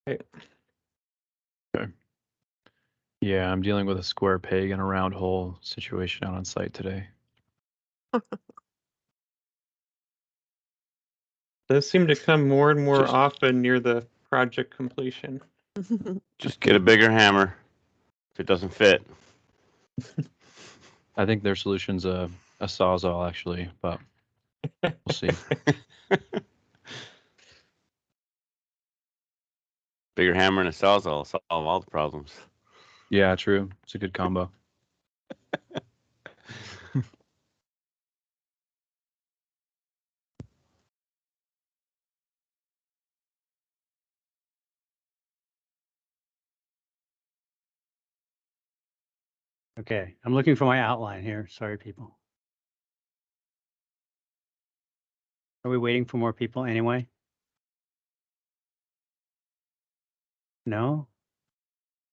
Right. Okay. Yeah, I'm dealing with a square peg in a round hole situation out on site today. Those seem to come more and more often near the project completion. Just get a bigger hammer if it doesn't fit. I think their solution's a sawzall actually, but we'll see. Bigger hammer and a sawzall will solve all the problems. Yeah, true. It's a good combo. Okay, I'm looking for my outline here. Sorry, people. Are we waiting for more people anyway? No?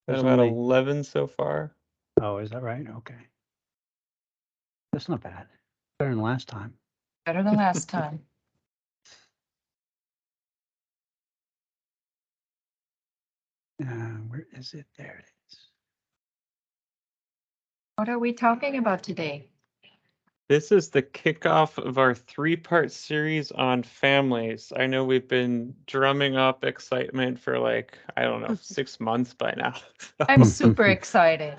Got There's about only... 11 so far. Oh, is that right? Okay. That's not bad. Better than last time. Better than last time. Where is it? There it is. What are we talking about today? This is the kickoff of our 3-part series on families. I know we've been drumming up excitement for like, I don't know, 6 months by now. I'm super excited.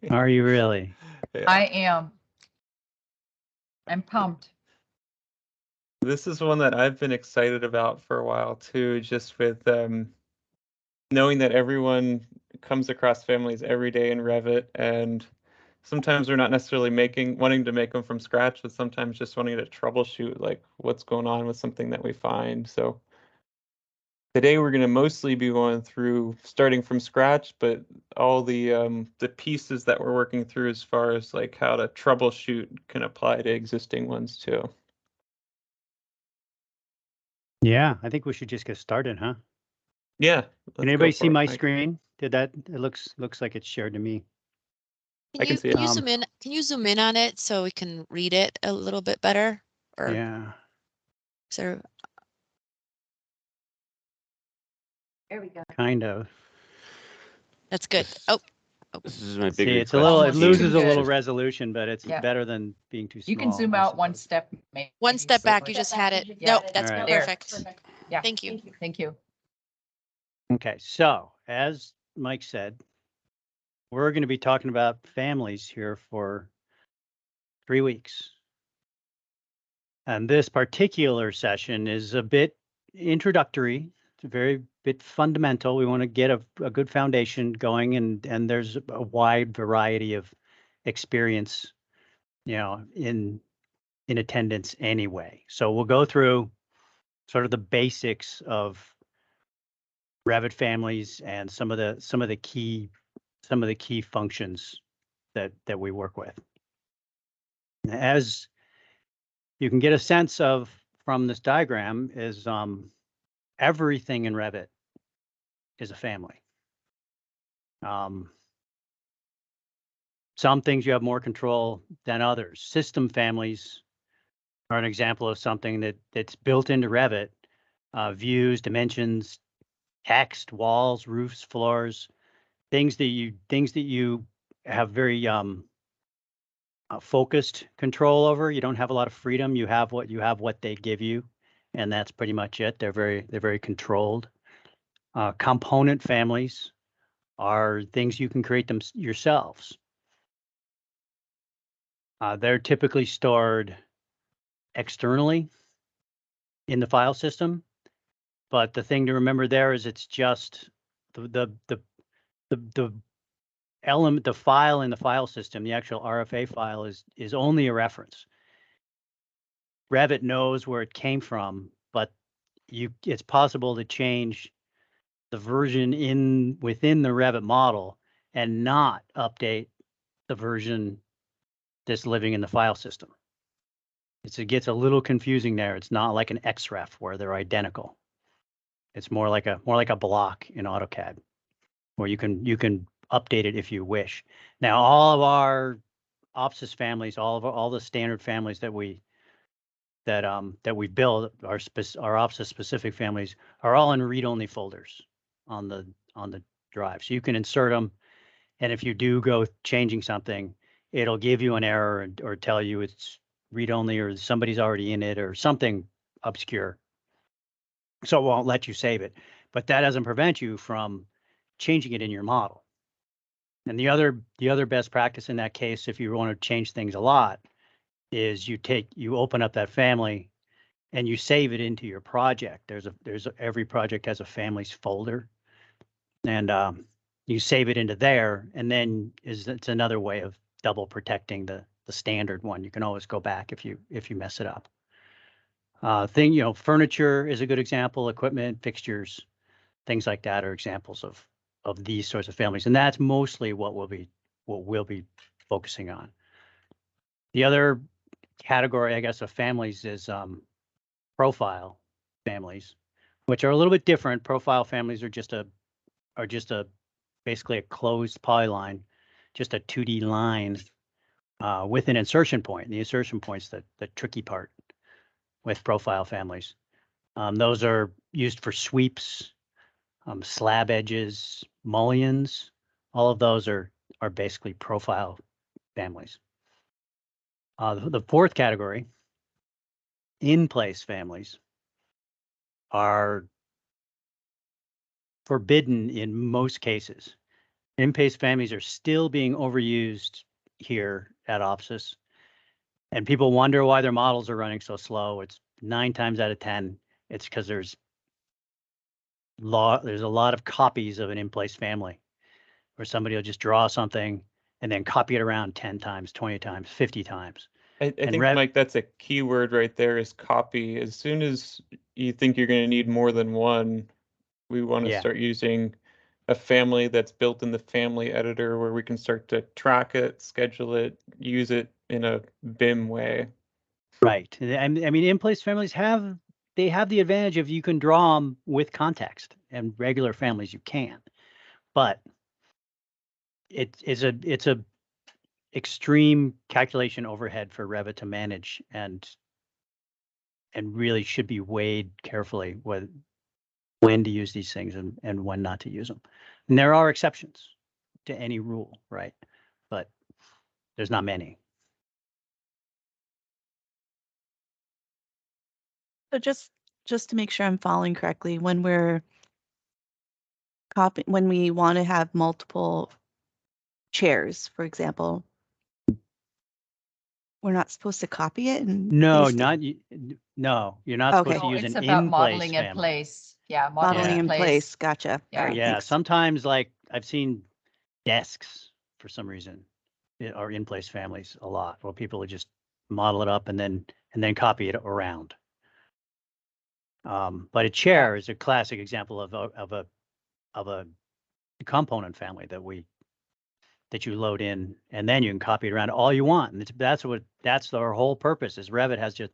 Are you really? Yeah. I am. I'm pumped. This is one that I've been excited about for a while too, just with knowing that everyone comes across families every day in Revit, and sometimes we're not necessarily wanting to make them from scratch, but sometimes just wanting to troubleshoot like what's going on with something that we find. So today we're going to mostly be going through starting from scratch, but all the pieces that we're working through as far as like how to troubleshoot can apply to existing ones too. Yeah, I think we should just get started, huh? Yeah. Can anybody see my screen? Did that? It looks like it's shared to me. I can see it. Can you zoom in? Can you zoom in on it so we can read it a little bit better? Or yeah. So There we go. Kind of. that's good. Oh. This is my big See, it's request. a little. It Almost loses too a little good. resolution, but it's Yeah. better than being too small. You can zoom I out one suppose. step. One step back, you just had it. Yeah. Nope, that's All right. perfect. Yeah. Thank you. Thank you. Okay, so as Mike said, we're going to be talking about families here for 3 weeks. And this particular session is a bit introductory. It's a very bit fundamental. We want to get a good foundation going, and there's a wide variety of experience, in attendance anyway. So we'll go through sort of the basics of Revit families and some of the key functions that we work with. As you can get a sense of from this diagram is everything in Revit is a family. Some things you have more control than others. System families are an example of something that's built into Revit. Views, dimensions, text, walls, roofs, floors, things that you have very focused control over. You don't have a lot of freedom. You have what they give you, and that's pretty much it. They're very controlled. Component families are things you can create them yourselves. They're typically stored externally in the file system, but the thing to remember there is it's just the element, the file in the file system, the actual RFA file is only a reference. Revit knows where it came from, but it's possible to change the version within the Revit model and not update the version that's living in the file system. It gets a little confusing there. It's not like an XREF where they're identical. It's more like a block in AutoCAD, where you can update it if you wish. Now, all of our OPSIS families, all the standard families that we build, our OPSIS specific families, are all in read-only folders on the drive. So you can insert them, and if you do go changing something, it'll give you an error or tell you it's read only or somebody's already in it or something obscure. So it won't let you save it. But that doesn't prevent you from changing it in your model. And the other best practice in that case, if you want to change things a lot, is you open up that family and you save it into your project. Every project has a families folder, and you save it into there, and then it's another way of double protecting the standard one. You can always go back if you mess it up. Furniture is a good example. Equipment, fixtures, things like that are examples of these sorts of families, and that's mostly what we'll be focusing on. The other category, I guess, of families is profile families, which are a little bit different. Profile families are just basically a closed polyline, just a 2D line with an insertion point. And the insertion point's the tricky part with profile families. Those are used for sweeps, slab edges, mullions. All of those are basically profile families. The fourth category, in-place families, are forbidden in most cases. In-place families are still being overused here at OPSIS, and people wonder why their models are running so slow. It's 9 times out of 10, it's because there's a lot of copies of an in-place family, where somebody will just draw something and then copy it around 10 times, 20 times, 50 times. I think, Mike, that's a key word right there, is copy. As soon as you think you're going to need more than one, we want to start using a family that's built in the family editor, where we can start to track it, schedule it, use it in a BIM way. Right. I mean, in-place families have the advantage of you can draw them with context, and regular families you can't. But it's a extreme calculation overhead for Revit to manage, and really should be weighed carefully when to use these things and when not to use them. And there are exceptions to any rule, right? But there's not many. So just to make sure I'm following correctly, when we want to have multiple chairs, for example, we're not supposed to copy it and No, paste it? no, you're not supposed to No, use it's an about in-place modeling in family. place. Yeah, Modeling in place. Gotcha. Yeah. All right, Yeah, thanks. sometimes, like, I've seen desks for some reason are in-place families a lot, where people would just model it up and then copy it around. But a chair is a classic example of a component family that you load in, and then you can copy it around all you want. And that's their whole purpose. Is Revit has just,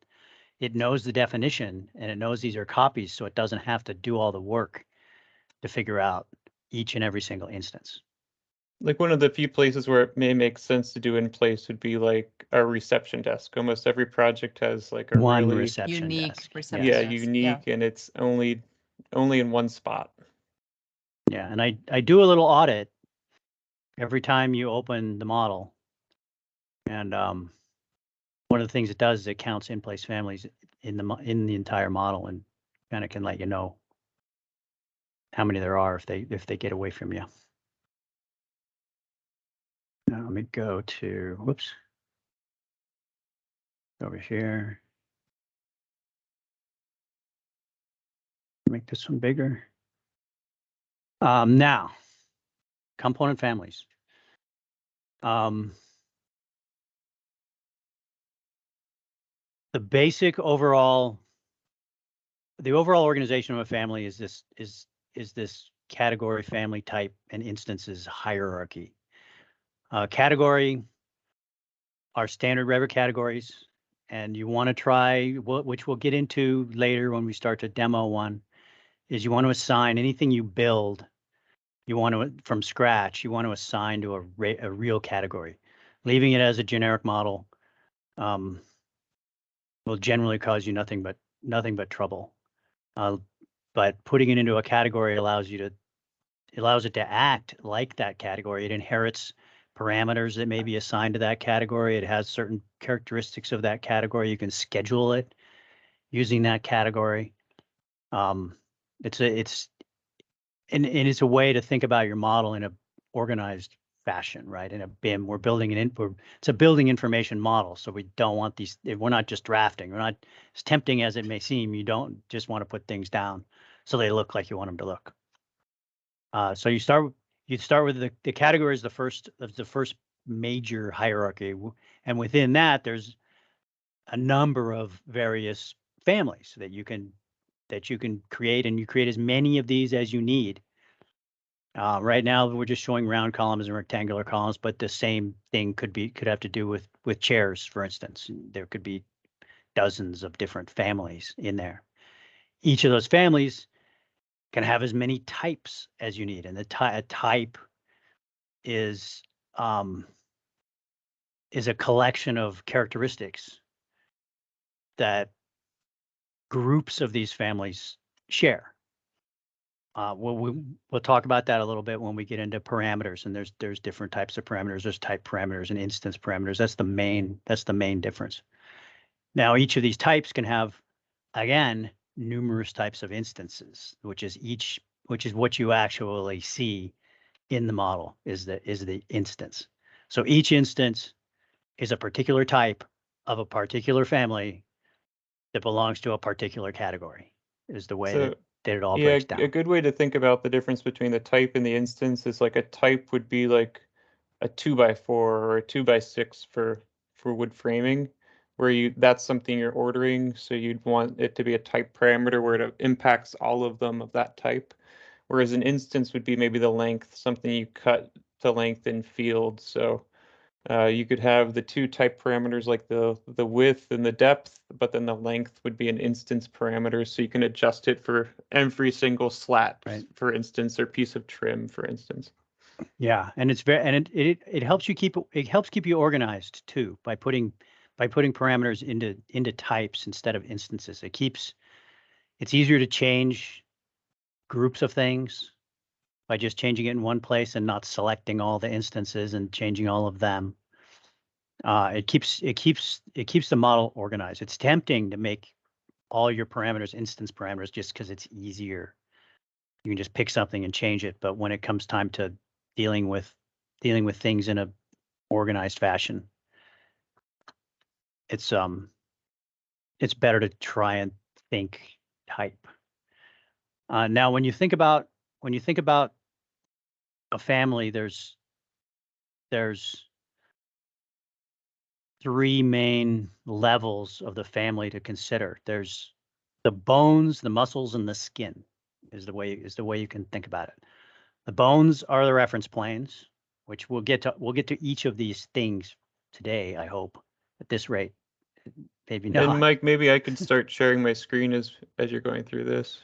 it knows the definition and it knows these are copies, so it doesn't have to do all the work to figure out each and every single instance. Like, one of the few places where it may make sense to do in place would be like a reception desk. Almost every project has like a One really reception Unique desk. reception yeah, desk, unique, and it's only in one spot. Yeah, and I do a little audit every time you open the model, and one of the things it does is it counts in-place families in the entire model, and kind of can let you know how many there are if they get away from you. Now let me go to, whoops, over here. Make this one bigger. Now, component families. The overall organization of a family is this category, family, type, and instances hierarchy. Category are standard Revit categories, and you want to try, which we'll get into later when we start to demo one, is you want to assign anything you build, from scratch, you want to assign to a real category. Leaving it as a generic model will generally cause you nothing but trouble. But putting it into a category allows you allows it to act like that category. It inherits parameters that may be assigned to that category. It has certain characteristics of that category. You can schedule it using that category. It's a way to think about your model in a organized fashion, right? In a BIM, we're building it's a building information model. So we don't want these, we're not just drafting. We're not, as tempting as it may seem, you don't just want to put things down so they look like you want them to look. So you start with the category is the first major hierarchy, and within that there's a number of various families that you can create, and you create as many of these as you need. Right now we're just showing round columns and rectangular columns, but the same thing could have to do with chairs, for instance. There could be dozens of different families in there. Each of those families can have as many types as you need, and a type is a collection of characteristics that groups of these families share. We'll talk about that a little bit when we get into parameters, and there's different types of parameters. There's type parameters and instance parameters. That's the main difference. Now, each of these types can have, again, numerous types of instances, which is what you actually see in the model is the instance. So each instance is a particular type of a particular family that belongs to a particular category, is the way that it all breaks down. A good way to think about the difference between the type and the instance is like a type would be like a 2x4 or a 2x6 for wood framing, where that's something you're ordering, so you'd want it to be a type parameter where it impacts all of them of that type. Whereas an instance would be maybe the length, something you cut to length in field. So you could have the two type parameters like the width and the depth, but then the length would be an instance parameter, so you can adjust it for every single slat, right, for instance, or piece of trim, for instance. Yeah, and it helps you keep you organized too by putting parameters into types instead of instances. It's easier to change groups of things by just changing it in one place and not selecting all the instances and changing all of them. It keeps the model organized. It's tempting to make all your parameters instance parameters just because it's easier. You can just pick something and change it, but when it comes time to dealing with things in a organized fashion, it's better to try and think type. Now, when you think about a family, there's three main levels of the family to consider. There's the bones, the muscles, and the skin is the way you can think about it. The bones are the reference planes, which we'll get to each of these things today, I hope, at this rate. Maybe not. And Mike, maybe I could start sharing my screen as you're going through this.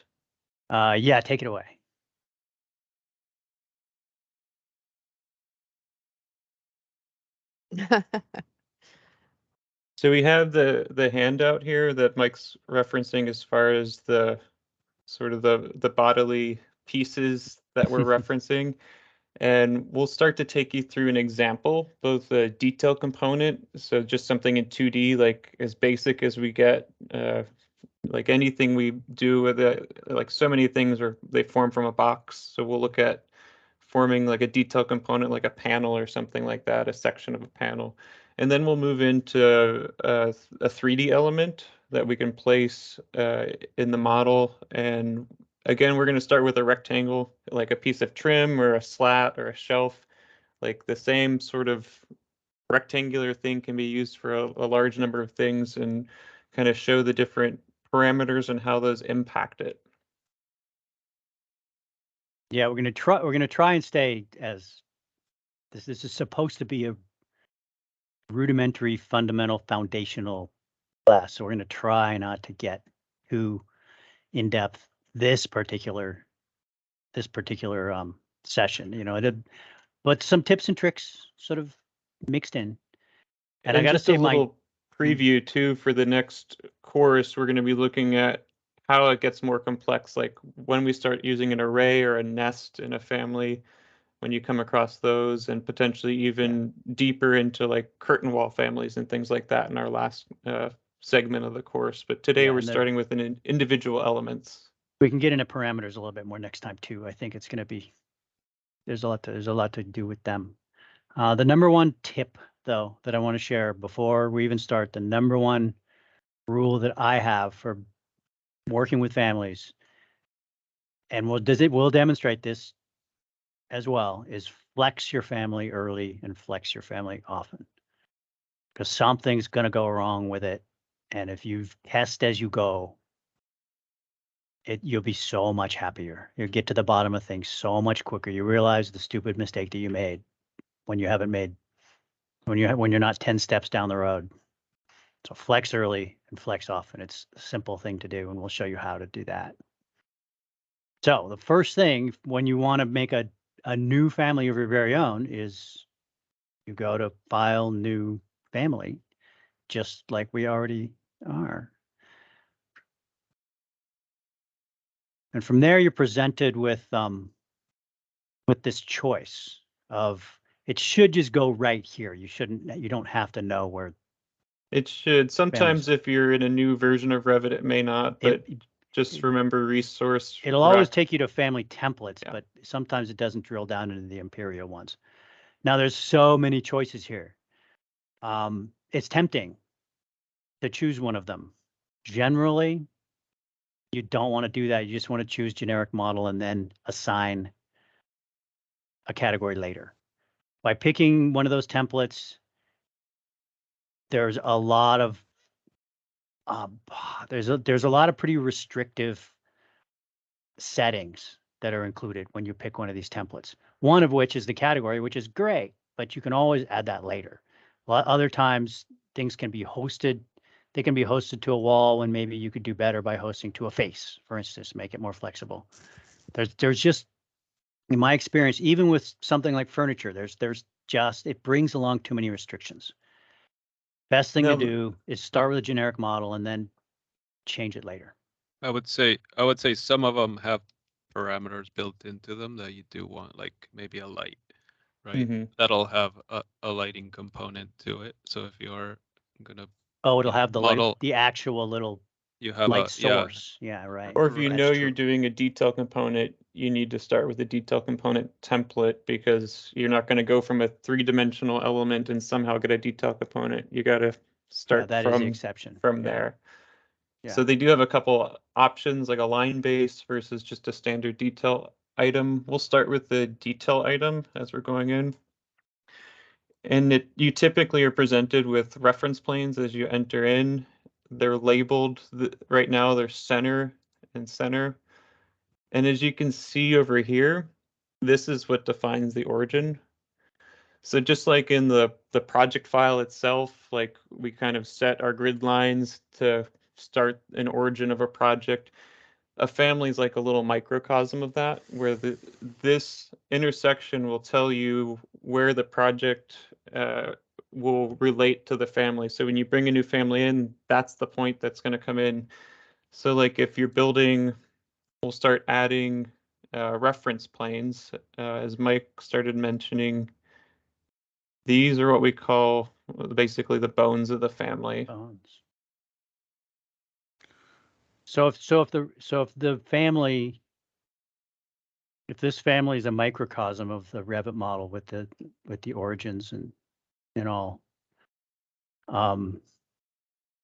Yeah, take it away. So we have the handout here that Mike's referencing as far as the sort of the bodily pieces that we're referencing. And we'll start to take you through an example, both a detail component, so just something in 2D, like as basic as we get, like anything we do with it, like so many things they form from a box. So we'll look at forming like a detail component, like a panel or something like that, a section of a panel. And then we'll move into a 3D element that we can place in the model. And again, we're going to start with a rectangle, like a piece of trim or a slat or a shelf. Like the same sort of rectangular thing can be used for a large number of things, and kind of show the different parameters and how those impact it. Yeah, we're gonna try and stay as this is supposed to be a rudimentary, fundamental, foundational class. So we're gonna try not to get too in depth this particular session. You know, but some tips and tricks sort of mixed in. And I got to just say, a little preview too for the next course. We're going to be looking at how it gets more complex, like when we start using an array or a nest in a family, when you come across those, and potentially even deeper into like curtain wall families and things like that in our last segment of the course. But today Yeah, we're and starting with an individual elements. we can get into parameters a little bit more next time too. I think it's going to be, there's a lot to do with them. The number one tip though that I want to share before we even start, the number one rule that I have for working with families, and we'll demonstrate this as well, is flex your family early and flex your family often, because something's going to go wrong with it. And if you test as you go, you'll be so much happier. You'll get to the bottom of things so much quicker. You realize the stupid mistake that you made when you haven't made, when you're not 10 steps down the road. So flex early and flex often. It's a simple thing to do, and we'll show you how to do that. So the first thing when you want to make a new family of your very own is you go to File, New Family, just like we already are. And from there, you're presented with this choice of, it should just go right here. You don't have to know where. It should. Sometimes if you're in a new version of Revit, it may not, but just remember resource. It'll always take you to family templates, but sometimes it doesn't drill down into the Imperial ones. Now there's so many choices here. It's tempting to choose one of them. Generally, you don't want to do that. You just want to choose generic model and then assign a category later. By picking one of those templates, there's a lot of there's a lot of pretty restrictive settings that are included when you pick one of these templates. One of which is the category, which is great, but you can always add that later. Other times things can be hosted. They can be hosted to a wall when maybe you could do better by hosting to a face, for instance, make it more flexible. There's just, in my experience, even with something like furniture, there's just, it brings along too many restrictions. Best thing to do is start with a generic model and then change it later. I would say some of them have parameters built into them that you do want, like maybe a light, right? That'll have a lighting component to it. So if you're gonna it'll have the model, light, the actual little you have light a source. Yeah, right. Or if you That's know true. you're doing a detail component, you need to start with a detail component template, because you're not going to go from a 3-dimensional element and somehow get a detail component. You got to start that is the exception. from there. Yeah. So they do have a couple options, like a line base versus just a standard detail item. We'll start with the detail item as we're going in. And you typically are presented with reference planes as you enter in. They're labeled, right now they're center and center. And as you can see over here, this is what defines the origin. So just like in the project file itself, like we kind of set our grid lines to start an origin of a project, a family is like a little microcosm of that, where this intersection will tell you where the project will relate to the family. So when you bring a new family in, that's the point that's going to come in. So like if you're building, we'll start adding reference planes. As Mike started mentioning, these are what we call basically the bones of the family. Bones. So if the family, if this family is a microcosm of the Revit model with the origins and all,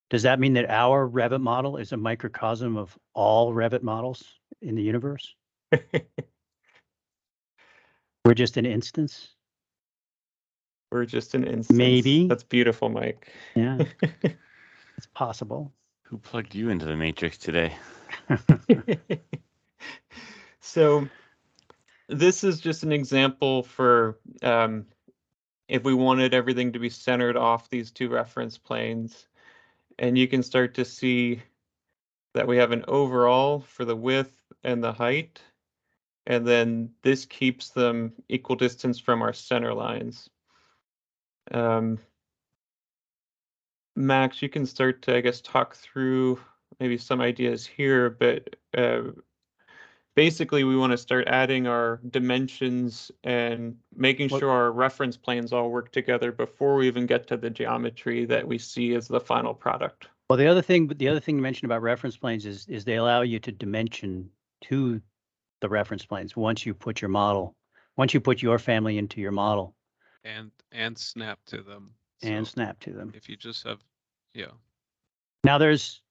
does that mean that our Revit model is a microcosm of all Revit models in the universe? We're just an instance? We're just an instance. Maybe. That's beautiful, Mike. Yeah. It's possible. Who plugged you into the matrix today? So this is just an example for if we wanted everything to be centered off these two reference planes. And you can start to see that we have an overall for the width and the height. And then this keeps them equal distance from our center lines. Max, you can start to, I guess, talk through maybe some ideas here, but basically we want to start adding our dimensions and making sure our reference planes all work together before we even get to the geometry that we see as the final product. Well, the other thing you mentioned about reference planes is they allow you to dimension to the reference planes once you put your family into your model. And snap to them. And So snap to them. if you just have, yeah. Now there's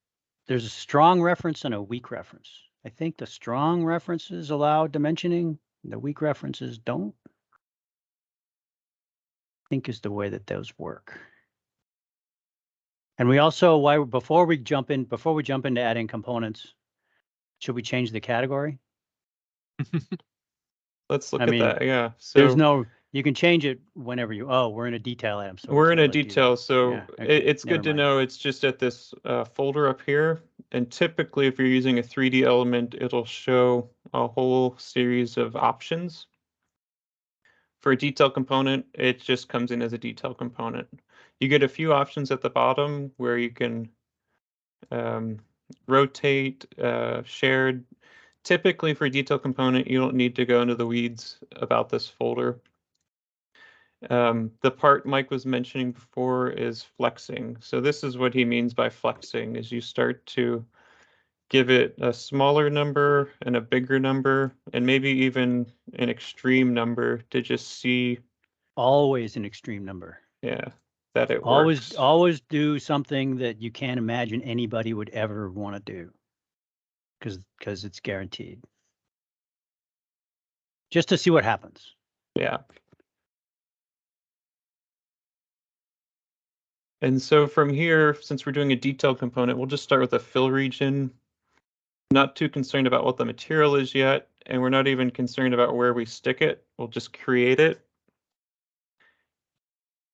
a strong reference and a weak reference. I think the strong references allow dimensioning, the weak references don't. I think is the way that those work. And we also, before we jump into adding components, should we change the category? Let's look at that. Yeah. So you can change it whenever we're in a detail item. So we're in a let you do detail, that. so Yeah, okay, it's good to never mind. know it's just at this folder up here. And typically, if you're using a 3D element, it'll show a whole series of options. For a detail component, it just comes in as a detail component. You get a few options at the bottom where you can rotate, shared. Typically, for a detail component, you don't need to go into the weeds about this folder. The part Mike was mentioning before is flexing. So this is what he means by flexing, is you start to give it a smaller number and a bigger number, and maybe even an extreme number to just see. Always an extreme number. Yeah, that it works. Always do something that you can't imagine anybody would ever want to do, because it's guaranteed. Just to see what happens. Yeah. And so from here, since we're doing a detail component, we'll just start with a fill region. Not too concerned about what the material is yet, and we're not even concerned about where we stick it. We'll just create it.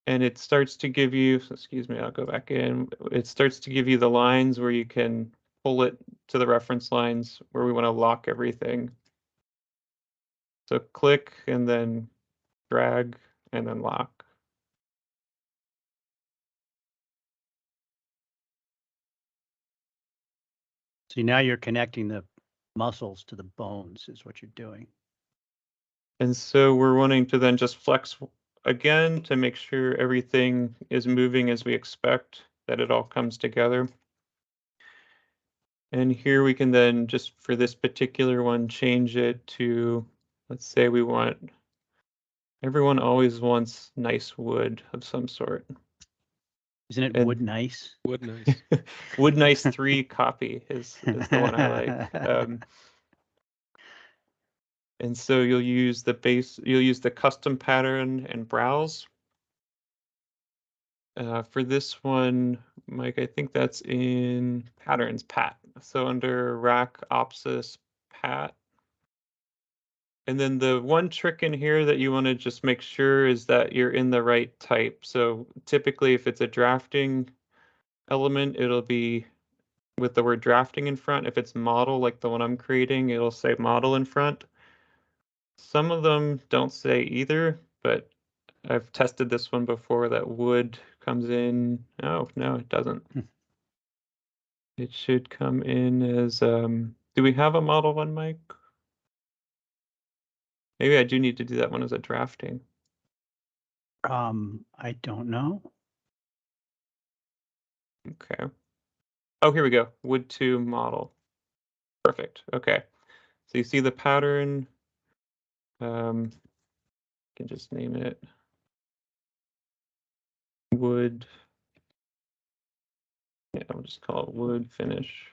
And it starts to give you, excuse me, I'll go back in. It starts to give you the lines where you can pull it to the reference lines where we want to lock everything. So click and then drag and then lock. So now you're connecting the muscles to the bones is what you're doing. And so we're wanting to then just flex again to make sure everything is moving as we expect, that it all comes together. And here we can then just for this particular one, change it to, let's say we want, everyone always wants nice wood of some sort. Isn't it wood nice? Wood nice. Wood nice 3 copy is the one I like. And so you'll use the custom pattern and browse. For this one, Mike, I think that's in patterns, pat. So under rack, opsis, pat. And then the one trick in here that you want to just make sure is that you're in the right type. So typically if it's a drafting element, it'll be with the word drafting in front. If it's model, like the one I'm creating, it'll say model in front. Some of them don't say either, but I've tested this one before that wood comes in. Oh, no, it doesn't. It should come in as, do we have a model one, Mike? Maybe I do need to do that one as a drafting. I don't know. Okay. Oh, here we go. Wood 2 model. Perfect. Okay. So you see the pattern. You can just name it wood. Yeah, I'll just call it wood finish.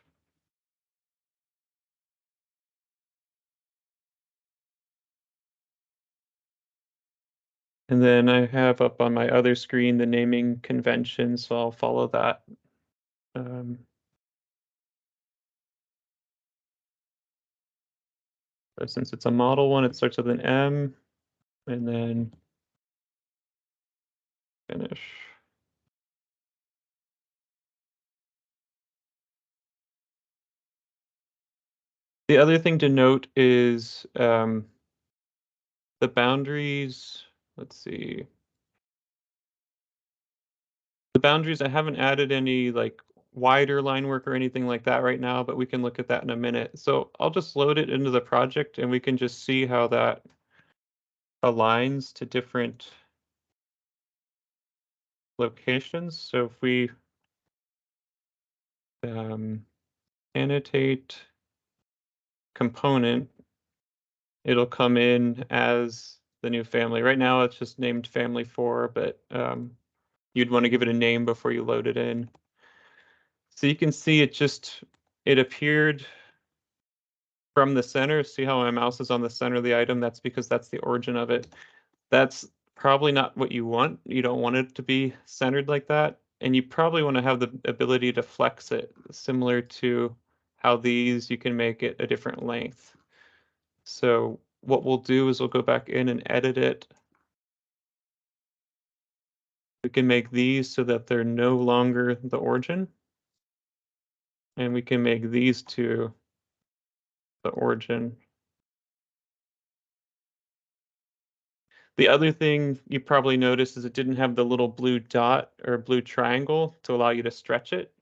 And then I have up on my other screen the naming convention, so I'll follow that. So since it's a model one, it starts with an M and then finish. The other thing to note is the boundaries. Let's see. The boundaries, I haven't added any like wider line work or anything like that right now, but we can look at that in a minute. So I'll just load it into the project and we can just see how that aligns to different locations. So if we annotate component, it'll come in as the new family. Right now it's just named family 4, but you'd want to give it a name before you load it in. So you can see it appeared from the center. See how my mouse is on the center of the item? That's because that's the origin of it. That's probably not what you want. You don't want it to be centered like that. And you probably want to have the ability to flex it, similar to how these, you can make it a different length. So what we'll do is we'll go back in and edit it. We can make these so that they're no longer the origin. And we can make these two the origin. The other thing you probably noticed is it didn't have the little blue dot or blue triangle to allow you to stretch it.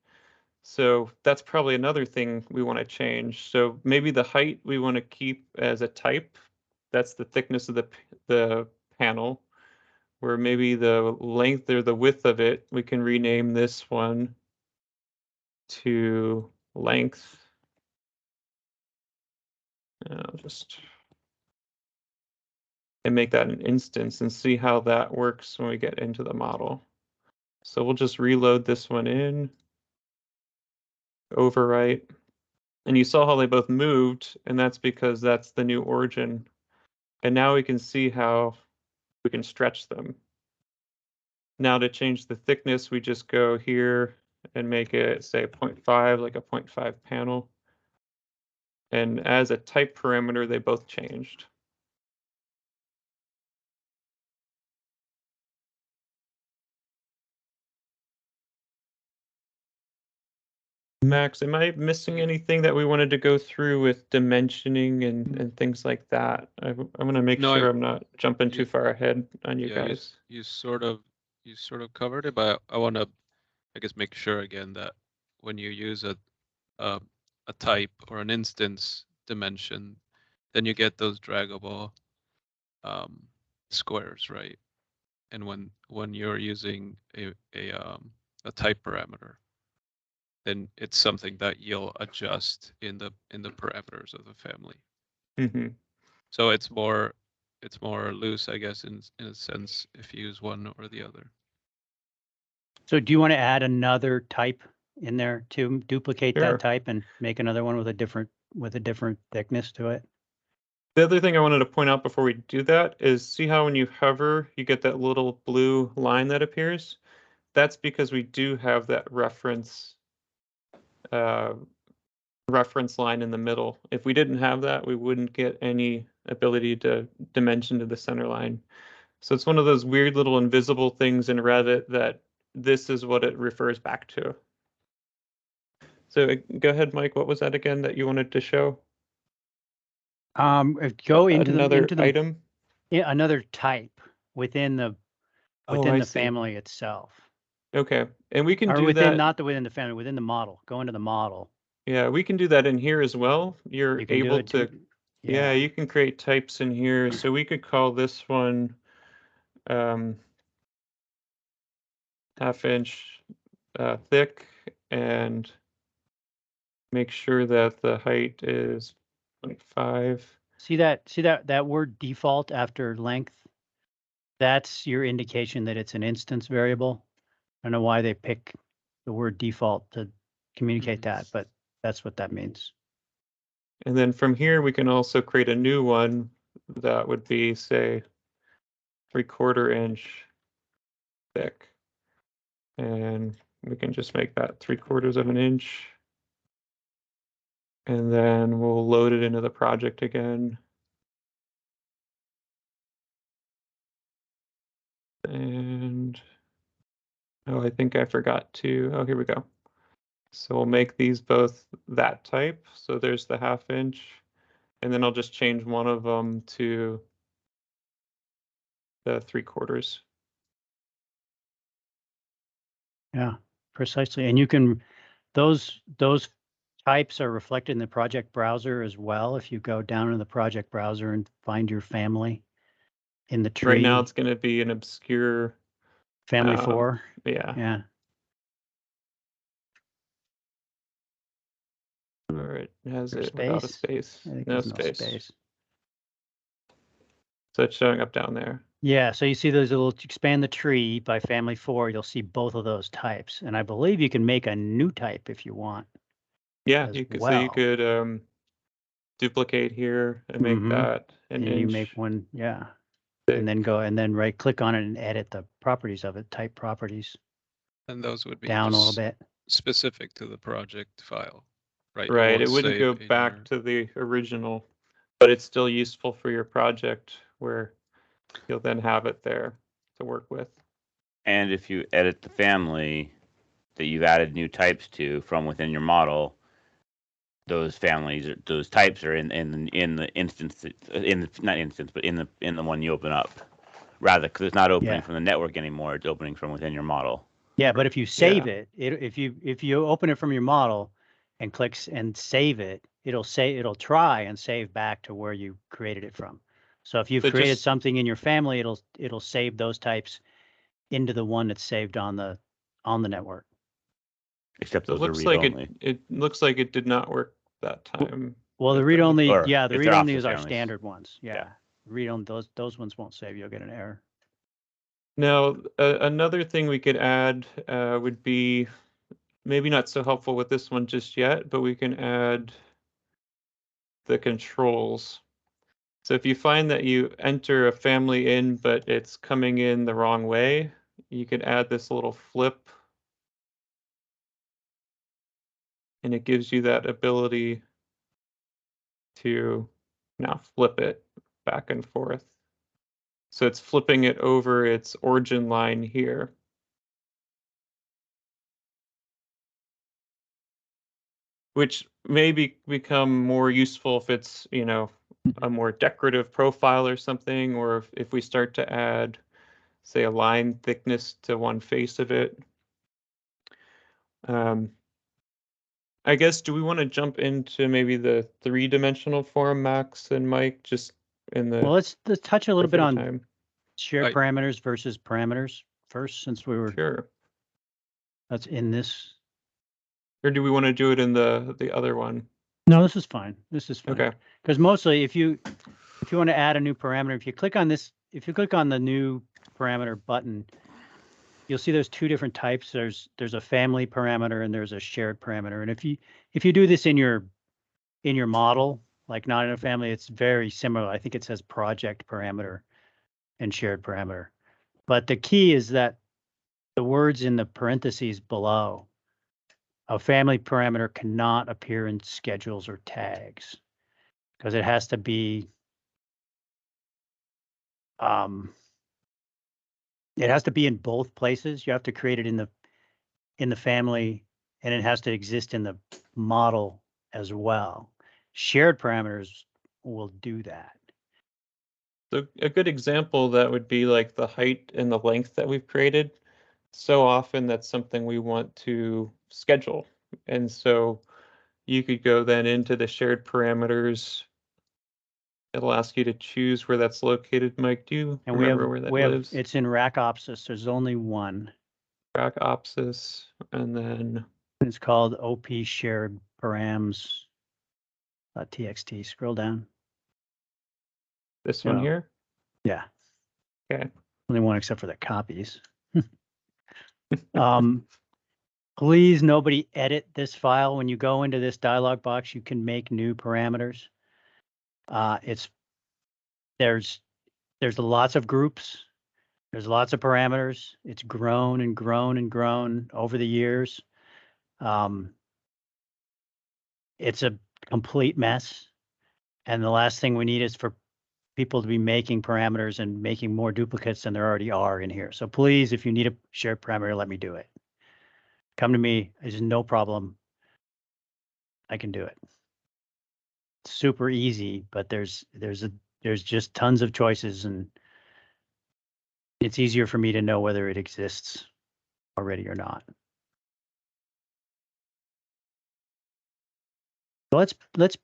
So that's probably another thing we want to change. So maybe the height we want to keep as a type. That's the thickness of the panel. Where maybe the length or the width of it, we can rename this one to length. I'll just and make that an instance and see how that works when we get into the model. So we'll just reload this one in, overwrite, and you saw how they both moved, and that's because that's the new origin. And now we can see how we can stretch them. Now to change the thickness, we just go here and make it say 0.5, like a 0.5 panel. And as a type parameter, they both changed. Max, am I missing anything that we wanted to go through with dimensioning and things like that? I want to make sure I'm not jumping too far ahead on you guys. You sort of covered it, but I want to, I guess, make sure again that when you use a type or an instance dimension, then you get those draggable squares, right? And when you're using a type parameter, then it's something that you'll adjust in the parameters of the family. Mm-hmm. So it's more loose, I guess, in a sense, if you use one or the other. So do you want to add another type in there to duplicate Sure. that type and make another one with a different thickness to it? The other thing I wanted to point out before we do that is see how when you hover, you get that little blue line that appears? That's because we do have that reference line in the middle. If we didn't have that, we wouldn't get any ability to dimension to the center line. So it's one of those weird little invisible things in Revit that this is what it refers back to. So go ahead, Mike. What was that again that you wanted to show? Go into another the item. Yeah, another type within the family itself. Okay, and we can or do within, that. Not within the family, within the model. Go into the model. Yeah, we can do that in here as well. You're able to. Yeah, you can create types in here. So we could call this one 1/2 inch thick and make sure that the height is 0.5. See that word default after length? That's your indication that it's an instance variable. I don't know why they pick the word default to communicate that, but that's what that means. And then from here, we can also create a new one that would be, say, 3/4 inch thick. And we can just make that 3/4 of an inch. And then we'll load it into the project again. And, oh, I think I forgot to, oh, here we go. So we'll make these both that type. So there's the 1/2 inch. And then I'll just change one of them to the 3/4. Yeah, precisely. And you can those types are reflected in the project browser as well. If you go down in the project browser and find your family in the tree. Right now it's going to be an obscure family 4. Yeah. Yeah. Or it has There's it without a space? space. I think No there's space. So it's showing up down there. Yeah, so you see those little expand the tree by family 4, you'll see both of those types. And I believe you can make a new type if you want. Yeah, as you could, well. so you could duplicate here and make that an and inch. you make one, yeah. thick. And then go and then right click on it and edit the properties of it, type properties And those would be down a little just bit. specific to the project file, right? Right, it wouldn't save go in back your- to the original, but it's still useful for your project where you'll then have it there to work with. And if you edit the family that you've added new types to from within your model, those families, those types are in the instance, not instance, but in the one you open up. Rather, because it's not opening from the network anymore; it's opening from within your model. Yeah, but if you save it, if you open it from your model and clicks and save it, it'll try and save back to where you created it from. So if you've So created just- something in your family, it'll save those types into the one that's saved on the network. Except So it those are looks read like only. it looks like it did not work that time. Well, the with read only, Or yeah, the if read they're only offset is our families. standard ones. Yeah. Read on those ones won't save. You'll get an error. Now, another thing we could add would be maybe not so helpful with this one just yet, but we can add the controls. So if you find that you enter a family in, but it's coming in the wrong way, you could add this little flip. And it gives you that ability to now flip it back and forth. So it's flipping it over its origin line here. Which may become more useful if it's, you know, a more decorative profile or something, or if we start to add, say, a line thickness to one face of it. I guess, do we want to jump into maybe the 3-dimensional form, Max and Mike, just in the... Well, let's touch a little bit on time. shared parameters versus parameters first, since we were... Sure. That's in this. Or do we want to do it in the other one? No, this is fine. This is fine. Okay. Because mostly if you want to add a new parameter, if you click on this, if you click on the new parameter button, you'll see there's 2 different types. There's a family parameter and there's a shared parameter. And if you do this in your model, like not in a family, it's very similar. I think it says project parameter and shared parameter. But the key is that the words in the parentheses below, a family parameter cannot appear in schedules or tags because it has to be in both places. You have to create it in the family, and it has to exist in the model as well. Shared parameters will do that. So a good example that would be like the height and the length that we've created. So often that's something we want to schedule. And so you could go then into the shared parameters. It'll ask you to choose where that's located. Mike, do you remember where that lives? It's in rackopsis. There's only one. Rackopsis, and then it's called OP shared params.txt. Scroll down. This one here? Yeah. Okay. Only one except for the copies. Please, nobody edit this file. When you go into this dialog box, you can make new parameters. There's lots of groups. There's lots of parameters. It's grown and grown and grown over the years. It's a complete mess. And the last thing we need is for people to be making parameters and making more duplicates than there already are in here. So please, if you need a shared parameter, let me do it. Come to me. There's no problem. I can do it. It's super easy, but there's just tons of choices, and it's easier for me to know whether it exists already or not. Let's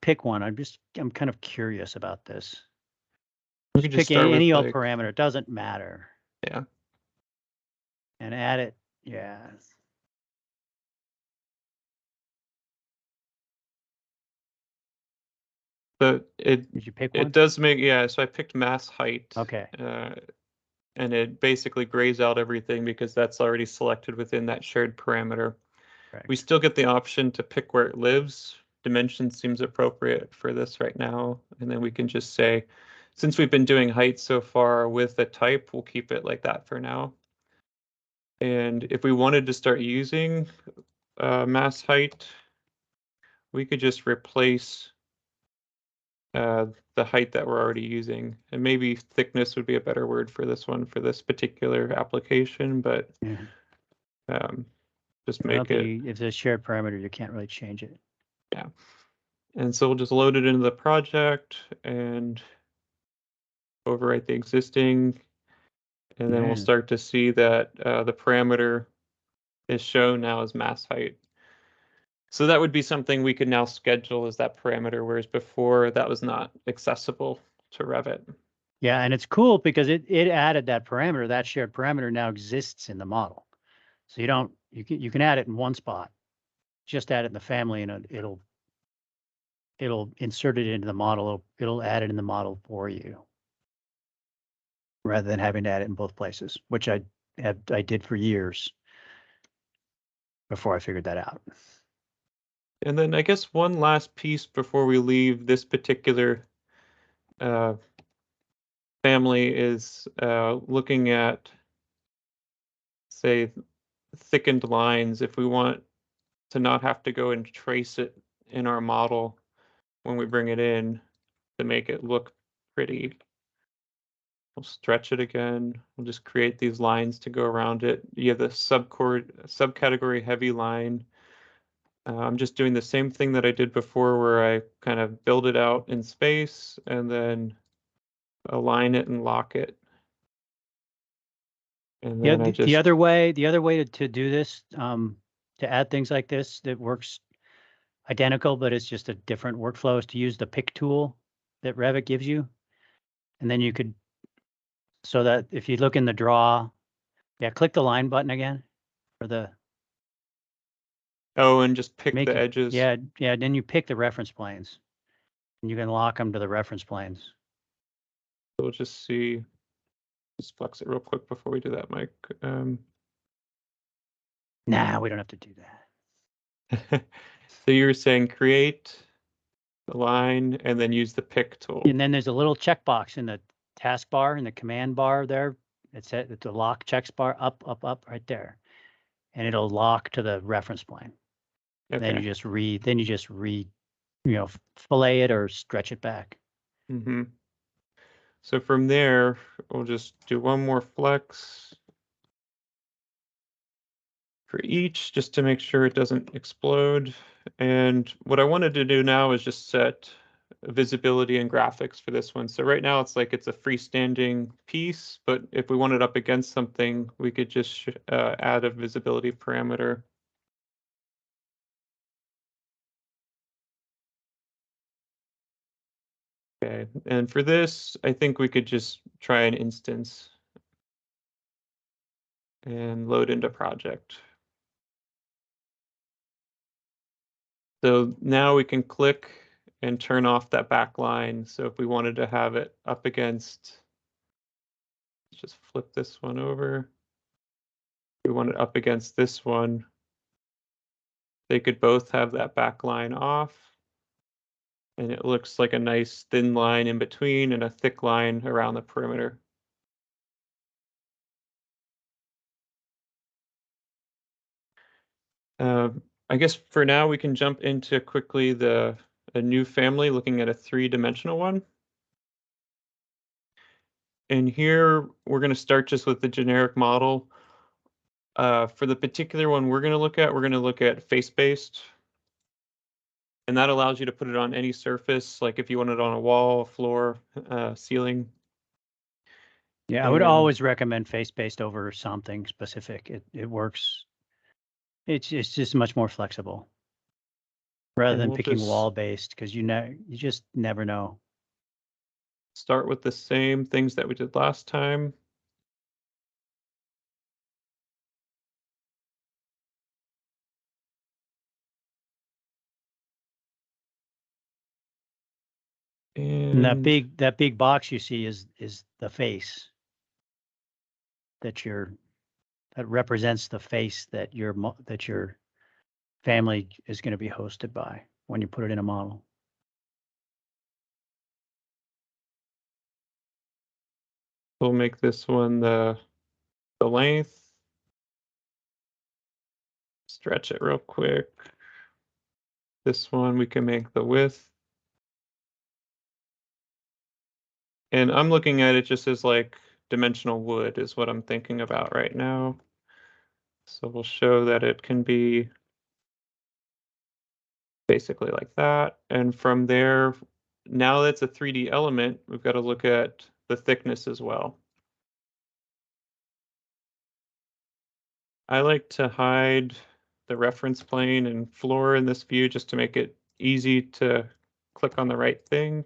pick one. I'm kind of curious about this. We could just Pick start any with old like, parameter. It doesn't matter. yeah. And add it. Yeah. But Did you pick one? it does make, yeah, so I picked mass height. Okay. And it basically grays out everything because that's already selected within that shared parameter. Correct. We still get the option to pick where it lives. Dimension seems appropriate for this right now. And then we can just say, since we've been doing height so far with the type, we'll keep it like that for now. And if we wanted to start using mass height, we could just replace the height that we're already using. And maybe thickness would be a better word for this one for this particular application, but Yeah. just I don't make think it. if it's a shared parameter, you can't really change it. Yeah. And so we'll just load it into the project and overwrite the existing. And then we'll start to see that the parameter is shown now as mass height. So that would be something we could now schedule as that parameter, whereas before that was not accessible to Revit. Yeah, and it's cool because it added that parameter. That shared parameter now exists in the model. So you can add it in one spot. Just add it in the family, and it'll insert it into the model. It'll add it in the model for you, rather than having to add it in both places, which I did for years before I figured that out. And then I guess one last piece before we leave this particular family is looking at, say, thickened lines. If we want to not have to go and trace it in our model when we bring it in to make it look pretty. We'll stretch it again. We'll just create these lines to go around it. You have the subcategory heavy line. I'm just doing the same thing that I did before where I kind of build it out in space and then align it and lock it. And then the other way to do this, to add things like this that works identical, but it's just a different workflow, is to use the pick tool that Revit gives you. And then you could, so that if you look in the draw, click the line button again for the. Oh, and just pick the edges. Yeah. Then you pick the reference planes, and you can lock them to the reference planes. We'll just see. Just flex it real quick before we do that, Mike. Nah, we don't have to do that. So you were saying create the line and then use the pick tool. And then there's a little checkbox in the taskbar, in the command bar there. It's at the lock checkbox up right there, and it'll lock to the reference plane. Okay. Then you just fillet it or stretch it back. Mm-hmm. So from there, we'll just do one more flex for each, just to make sure it doesn't explode. And what I wanted to do now is just set visibility and graphics for this one. So right now it's like it's a freestanding piece, but if we want it up against something, we could just add a visibility parameter. Okay, and for this, I think we could just try an instance and load into project. So now we can click and turn off that back line. So if we wanted to have it up against, let's just flip this one over. If we want it up against this one, they could both have that back line off. And it looks like a nice thin line in between and a thick line around the perimeter. I guess for now we can jump into quickly a new family, looking at a 3-dimensional one. And here we're going to start just with the generic model. For the particular one we're going to look at face-based. And that allows you to put it on any surface, like if you want it on a wall, floor, ceiling. Yeah, I would always recommend face-based over something specific. It works. It's just much more flexible. rather And than we'll picking just- wall-based, because you just never know. Start with the same things that we did last time. And And that big box you see is the face that represents the face that your family is going to be hosted by when you put it in a model. we'll make this one the length. Stretch it real quick. This one we can make the width. And I'm looking at it just as like dimensional wood is what I'm thinking about right now. So we'll show that it can be basically like that. And from there, now that's a 3D element, we've got to look at the thickness as well. I like to hide the reference plane and floor in this view just to make it easy to click on the right thing.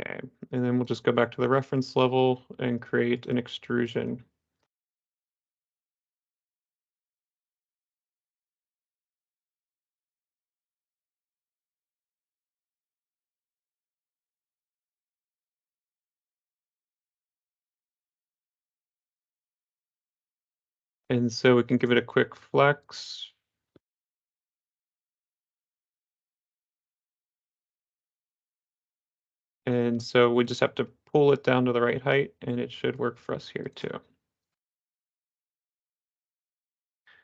Okay, and then we'll just go back to the reference level and create an extrusion. And so we can give it a quick flex. And so we just have to pull it down to the right height and it should work for us here too.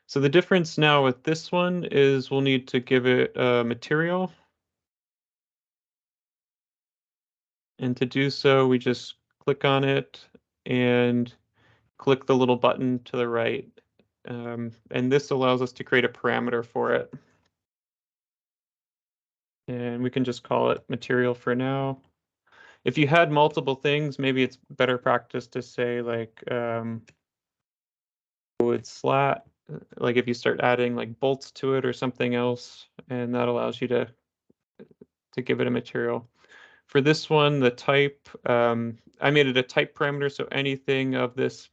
So the difference now with this one is we'll need to give it a material. And to do so, we just click on it and click the little button to the right. And this allows us to create a parameter for it. And we can just call it material for now. If you had multiple things, maybe it's better practice to say like wood slat, like if you start adding like bolts to it or something else, and that allows you to give it a material. For this one, the type, I made it a type parameter, so anything of this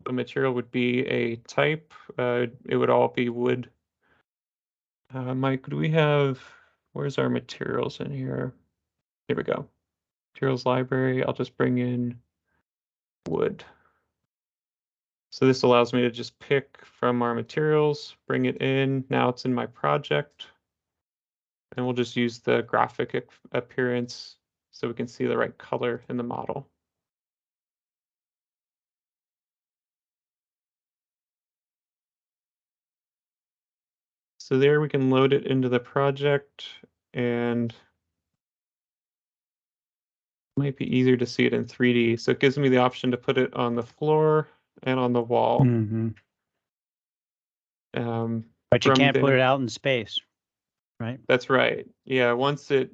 material would be a type. It would all be wood. Mike, do we have, where's our materials in here? Here we go. Materials library, I'll just bring in wood. So this allows me to just pick from our materials, bring it in. Now it's in my project. And we'll just use the graphic appearance so we can see the right color in the model. So there we can load it into the project, and it might be easier to see it in 3D. So it gives me the option to put it on the floor and on the wall. Mm-hmm. But you can't put it out in space, right? That's right. Yeah, once it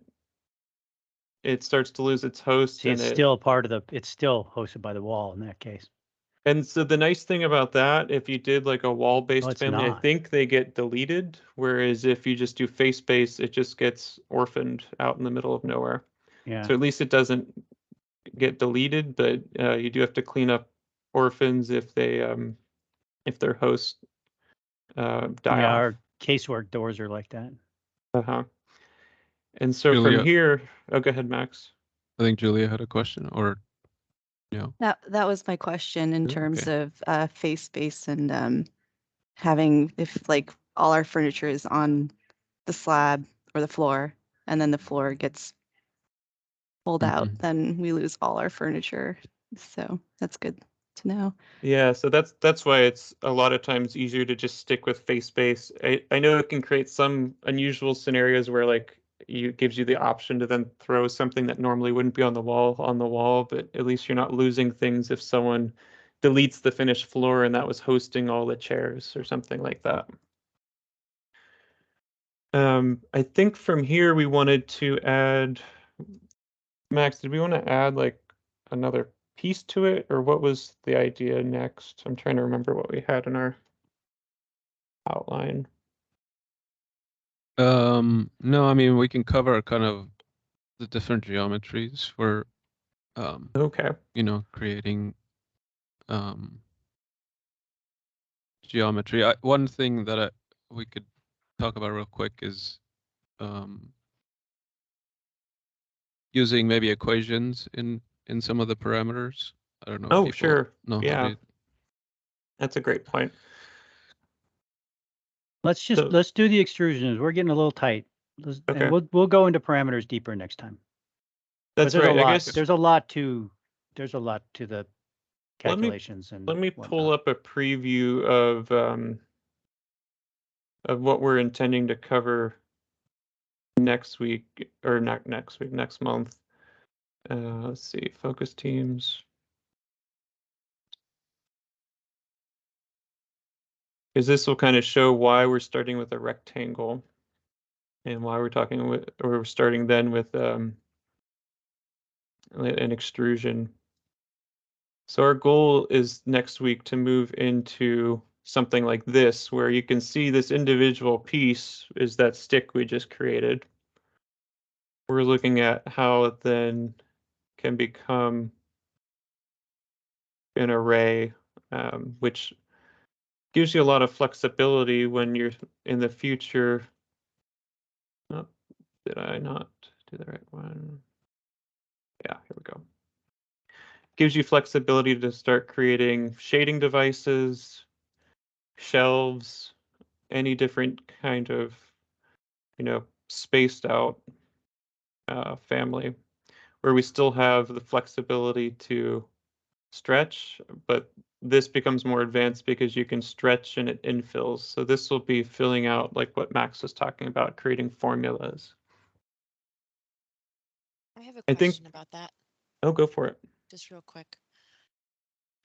starts to lose its host. See, it's still hosted by the wall in that case. And so the nice thing about that, if you did like a wall-based family, not. I think they get deleted. Whereas if you just do face-based, it just gets orphaned out in the middle of nowhere. Yeah. So at least it doesn't get deleted, but you do have to clean up orphans if their hosts die yeah, off. our casework doors are like that. Uh-huh. And so Julia, from here, oh, go ahead, Max. I think Julia had a question, or That was my question in terms okay. of face space and having, if like all our furniture is on the slab or the floor and then the floor gets pulled out, then we lose all our furniture. So that's good to know. Yeah, so that's why it's a lot of times easier to just stick with face space. I know it can create some unusual scenarios where like gives you the option to then throw something that normally wouldn't be on the wall, but at least you're not losing things if someone deletes the finished floor and that was hosting all the chairs or something like that. I think from here we wanted to add Max, did we want to add like another piece to it, or what was the idea next? I'm trying to remember what we had in our outline. No, I mean we can cover kind of the different geometries for Okay. creating geometry. One thing that we could talk about real quick is using maybe equations in some of the parameters. I don't know if Oh, people sure. know how Yeah. to. That's a great point. Let's do the extrusions. We're getting a little tight. Okay. And we'll go into parameters deeper next time. That's There's right. A I lot, guess there's a lot to the calculations and let me pull whatnot. up a preview of what we're intending to cover next week, or not next week, next month. Let's see, focus teams. Because this will kind of show why we're starting with a rectangle and why we're starting then with an extrusion. So our goal is next week to move into something like this, where you can see this individual piece is that stick we just created. We're looking at how it then can become an array, which gives you a lot of flexibility when you're in the future. Oh, did I not do the right one? Yeah, here we go. Gives you flexibility to start creating shading devices, shelves, any different kind of, spaced out family, where we still have the flexibility to stretch, but this becomes more advanced because you can stretch and it infills. So this will be filling out like what Max was talking about, creating formulas. I have a I think, question about that, oh, go for it. just real quick.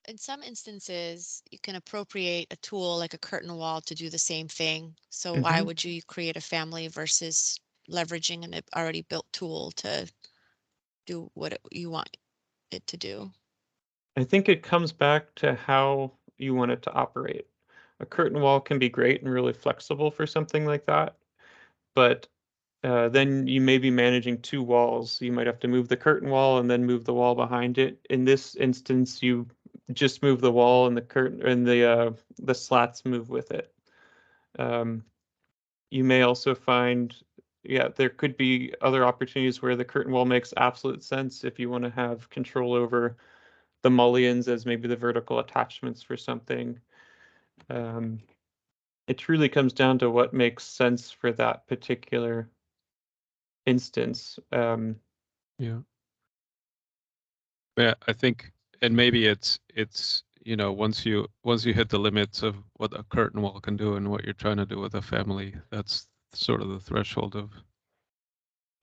In some instances, you can appropriate a tool like a curtain wall to do the same thing. So why Mhm. would you create a family versus leveraging an already built tool to do what you want it to do? I think it comes back to how you want it to operate. A curtain wall can be great and really flexible for something like that, but then you may be managing two walls. You might have to move the curtain wall and then move the wall behind it. In this instance, you just move the wall and the curtain and the slats move with it. You may also find, yeah, there could be other opportunities where the curtain wall makes absolute sense if you want to have control over the mullions as maybe the vertical attachments for something. It truly comes down to what makes sense for that particular instance. Yeah. Yeah, I think, and maybe it's once you hit the limits of what a curtain wall can do and what you're trying to do with a family, that's sort of the threshold of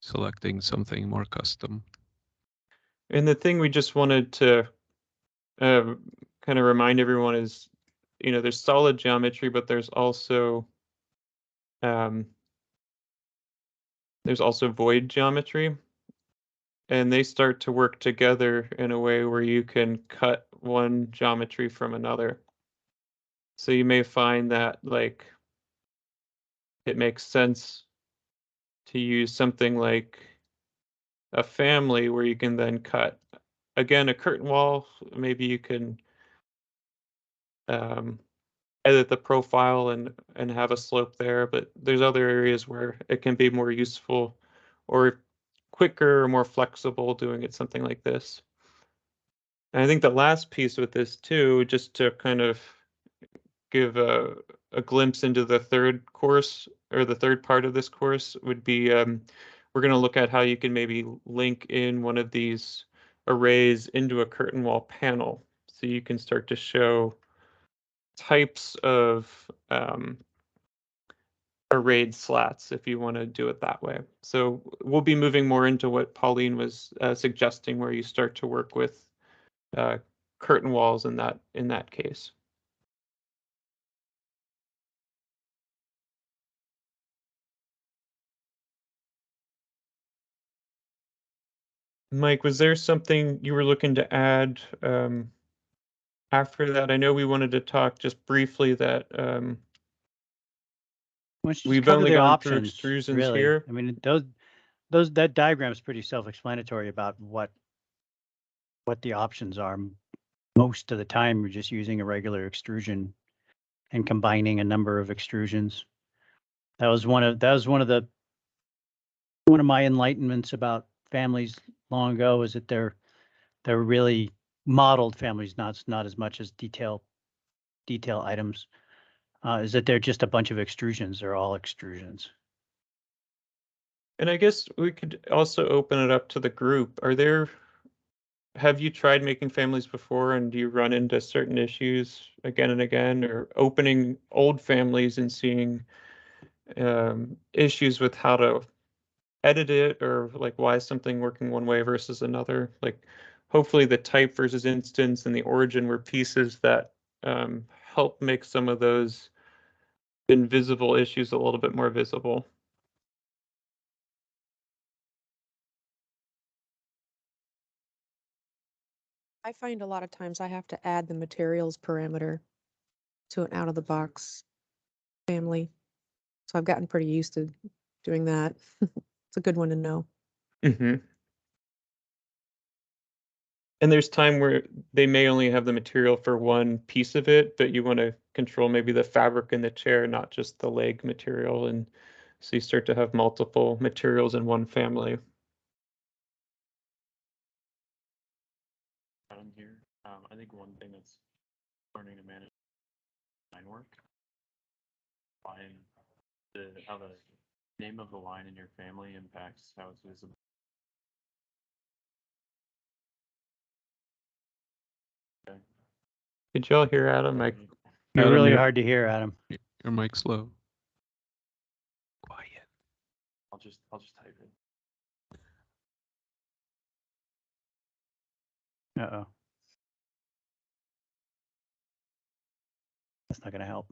selecting something more custom. And the thing we just wanted to kind of remind everyone is, there's solid geometry, but there's also void geometry. And they start to work together in a way where you can cut one geometry from another. So you may find that like it makes sense to use something like a family where you can then cut, again, a curtain wall. Maybe you can edit the profile and have a slope there, but there's other areas where it can be more useful or quicker or more flexible doing it something like this. And I think the last piece with this too, just to kind of give a glimpse into the third course or the third part of this course would be we're going to look at how you can maybe link in one of these arrays into a curtain wall panel. So you can start to show types of arrayed slats if you want to do it that way. So we'll be moving more into what Pauline was suggesting, where you start to work with curtain walls in that case. Mike, was there something you were looking to add after that? I know we wanted to talk just briefly that we've cover only the gone through options, extrusions really. here. I mean, that diagram is pretty self-explanatory about what the options are. Most of the time, you're just using a regular extrusion and combining a number of extrusions. That was one of my enlightenments about families long ago, is that they're really modeled families, not as much as detail items. Is that they're just a bunch of extrusions. They're all extrusions. And I guess we could also open it up to the group. Have you tried making families before, and do you run into certain issues again and again, or opening old families and seeing issues with how to edit it, or like why is something working one way versus another? Like hopefully the type versus instance and the origin were pieces that help make some of those invisible issues a little bit more visible. I find a lot of times I have to add the materials parameter to an out-of-the-box family. So I've gotten pretty used to doing that. It's a good one to know. Mm-hmm. And there's time where they may only have the material for one piece of it, but you want to control maybe the fabric in the chair, not just the leg material. And so you start to have multiple materials in one family. Here, I think one thing that's learning to manage line work, how the name of the line in your family impacts how it's visible. Okay. Did y'all hear Adam? You're Adam, really hard to hear, Adam. Your mic's low. Quiet. I'll just type it. Uh-oh. That's not going to help.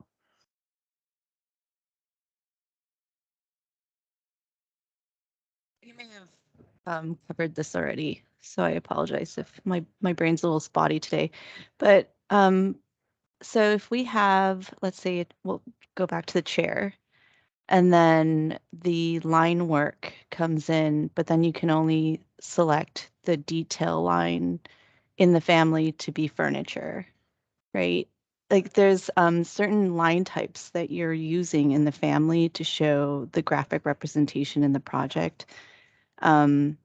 You may have covered this already, so I apologize if my brain's a little spotty today. But so if we have, let's say, we'll go back to the chair, and then the line work comes in, but then you can only select the detail line in the family to be furniture, right? Like there's certain line types that you're using in the family to show the graphic representation in the project. You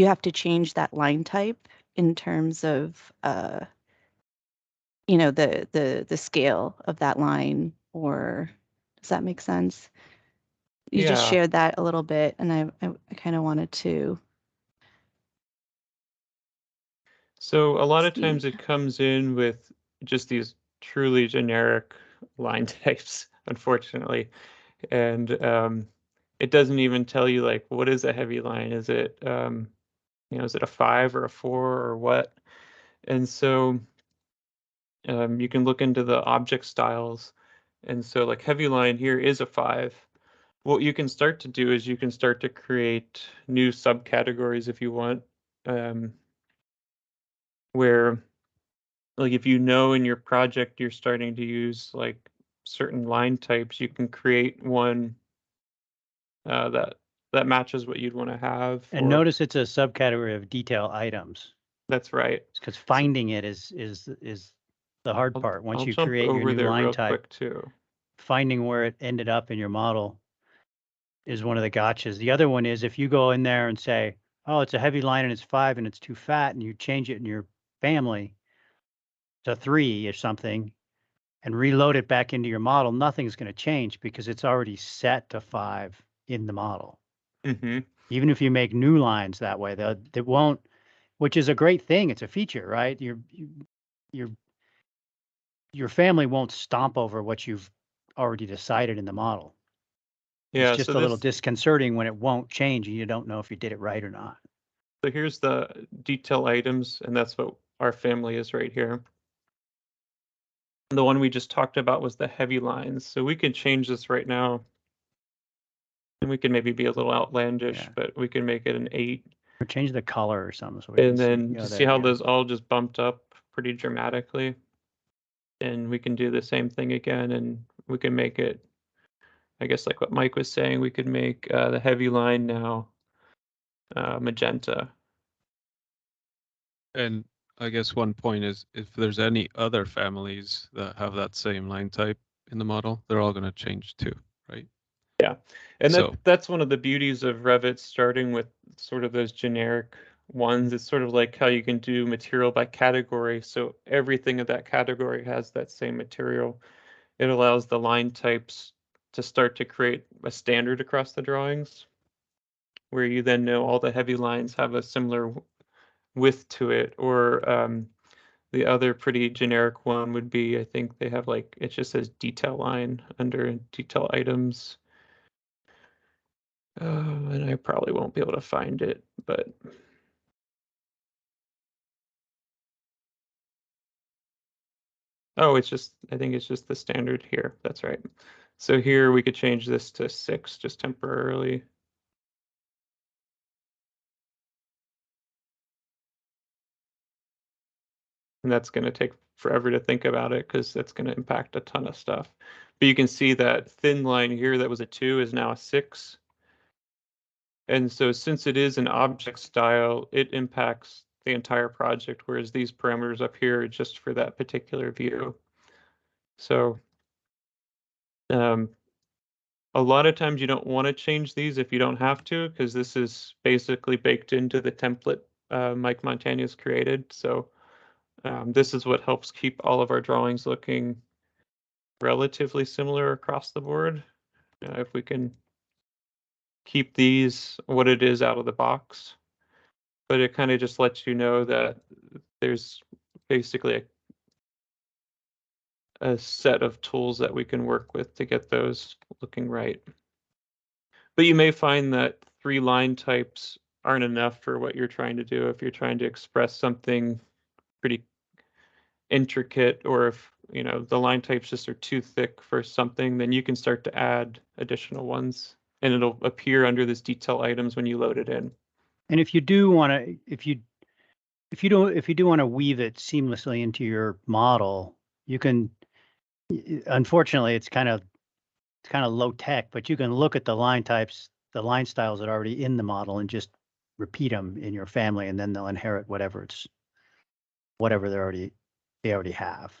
have to change that line type in terms of you know, the scale of that line, or does that make sense? You just Yeah. shared that a little bit, and I kind of wanted to. So a lot of See. times it comes in with just these truly generic line types, unfortunately. And it doesn't even tell you like what is a heavy line? Is it is it a 5 or a 4 or what? And so you can look into the object styles. And so like heavy line here is a 5. What you can start to do is you can start to create new subcategories if you want, where like if you know in your project you're starting to use like certain line types, you can create one that matches what you'd want to have. And notice it's a subcategory of detail items. That's right. Because finding it is the hard part. Once you create your new line type, quick too. Finding where it ended up in your model is one of the gotchas. The other one is if you go in there and say, oh, it's a heavy line and it's 5 and it's too fat, and you change it in your family to 3 or something and reload it back into your model, nothing's going to change because it's already set to 5 in the model. Mm-hmm. Even if you make new lines that way, they won't, which is a great thing. It's a feature, right? Your family won't stomp over what you've already decided in the model. Yeah, it's just so a little disconcerting when it won't change and you don't know if you did it right or not. So here's the detail items, and that's what our family is right here. The one we just talked about was the heavy lines. So we can change this right now. And we can maybe be a little outlandish, but we can make it an 8. Or change the color or something. So we And can see. then Oh, to there see how we go. those all just bumped up pretty dramatically. And we can do the same thing again, and we can make it, I guess, like what Mike was saying, we could make the heavy line now magenta. And I guess one point is if there's any other families that have that same line type in the model, they're all going to change too, right? Yeah, and So- that's one of the beauties of Revit, starting with sort of those generic ones. It's sort of like how you can do material by category, so everything of that category has that same material. It allows the line types to start to create a standard across the drawings, where you then know all the heavy lines have a similar width to it. Or the other pretty generic one would be, I think they have like, it just says detail line under detail items. And I probably won't be able to find it, but oh, it's just, I think it's just the standard here. That's right. So here we could change this to 6 just temporarily. And that's going to take forever to think about it because that's going to impact a ton of stuff. But you can see that thin line here that was a 2 is now a 6. And so since it is an object style, it impacts the entire project, whereas these parameters up here are just for that particular view. So a lot of times you don't want to change these if you don't have to, because this is basically baked into the template Mike Montagna's created. So this is what helps keep all of our drawings looking relatively similar across the board. If we can keep these what it is out of the box, but it kind of just lets you know that there's basically a set of tools that we can work with to get those looking right. But you may find that 3 line types aren't enough for what you're trying to do. If you're trying to express something pretty intricate, or if the line types just are too thick for something, then you can start to add additional ones, and it'll appear under this detail items when you load it in. And if you do want to, if you do want to weave it seamlessly into your model, you can. Unfortunately, it's kind of low tech, but you can look at the line types, the line styles that are already in the model, and just repeat them in your family, and then they'll inherit whatever they already have.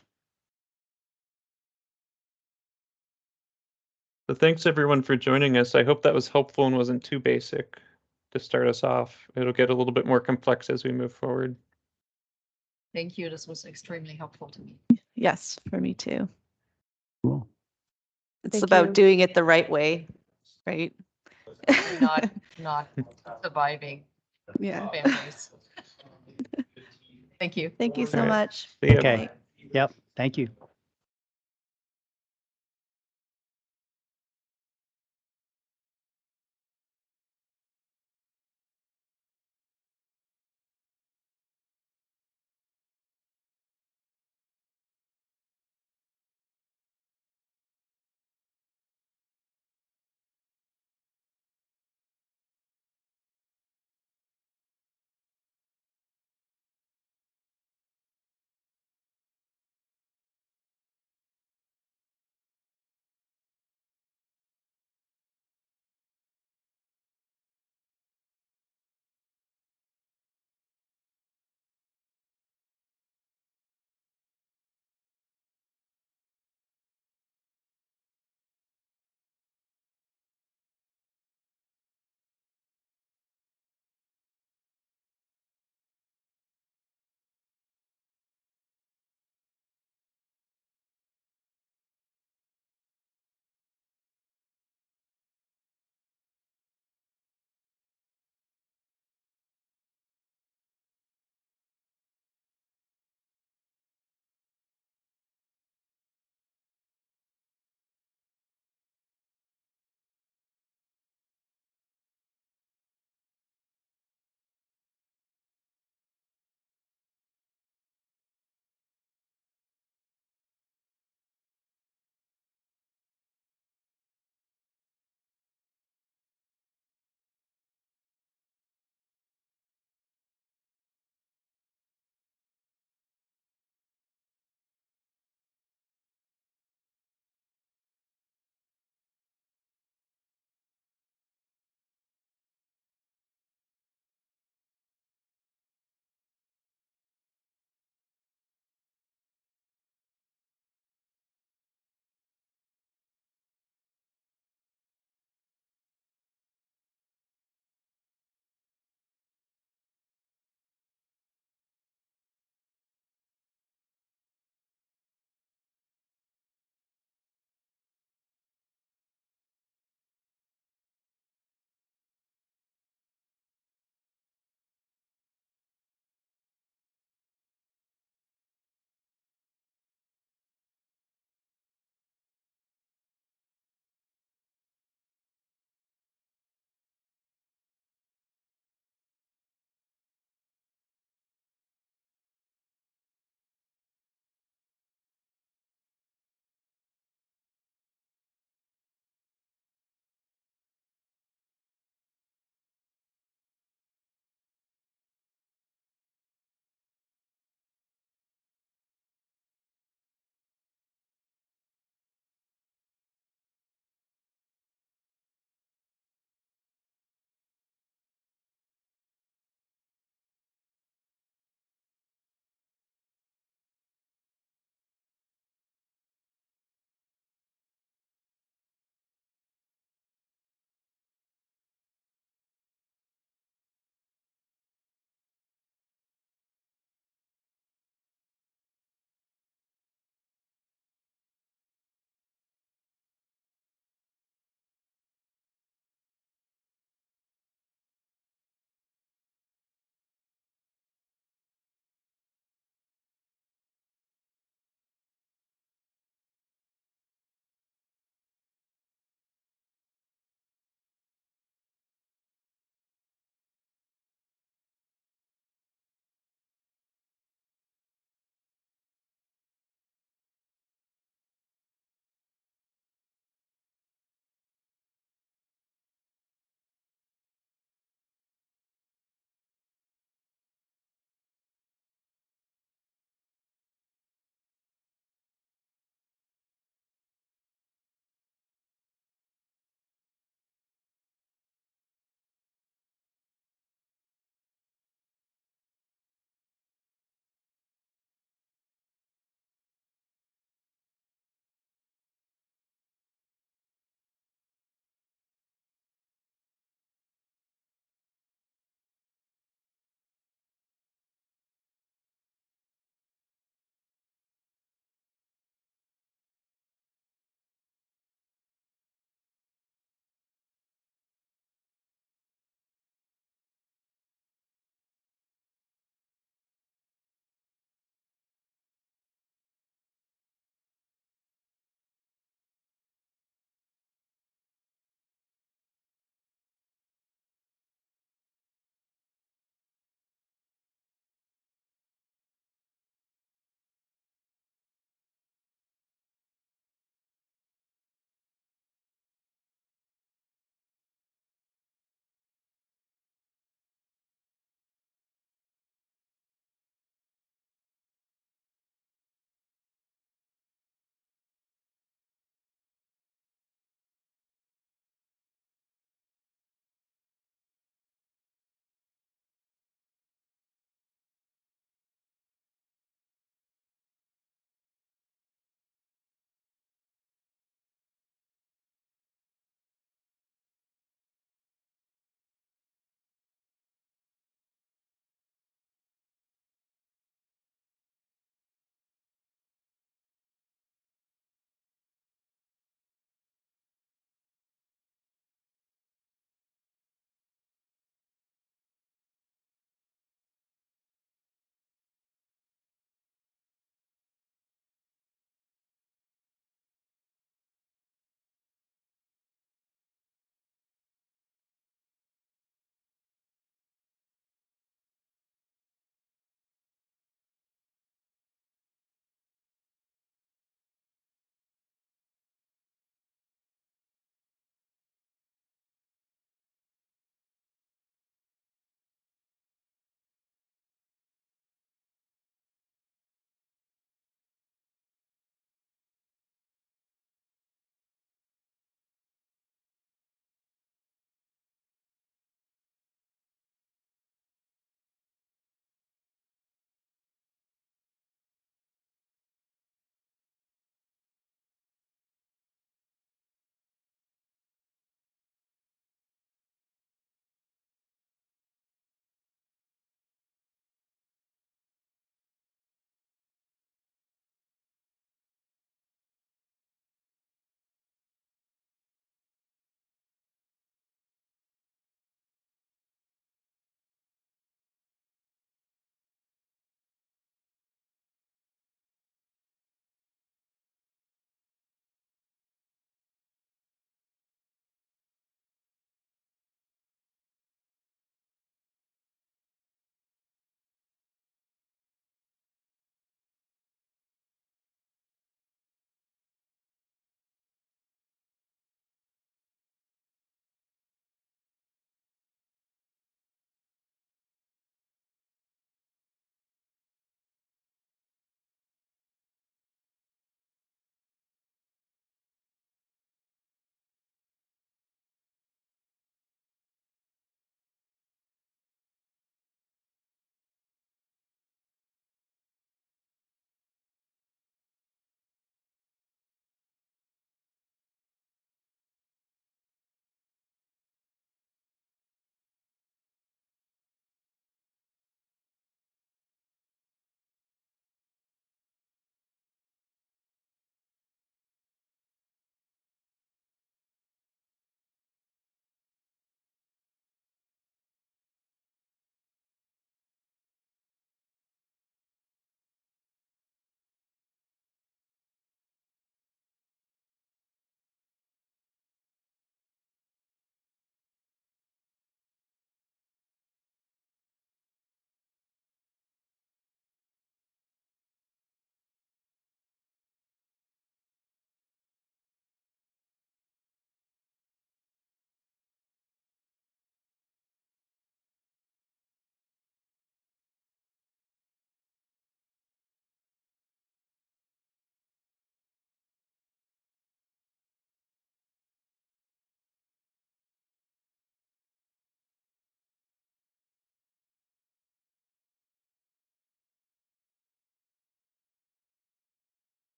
So thanks everyone for joining us. I hope that was helpful and wasn't too basic to start us off. It'll get a little bit more complex as we move forward. Thank you. This was extremely helpful to me. Yes, for me too. Cool. It's Thank about you. doing it the right way, right? Not surviving Yeah. families. Thank you. Thank you so All right. much. See ya. Okay. Yep. Thank you.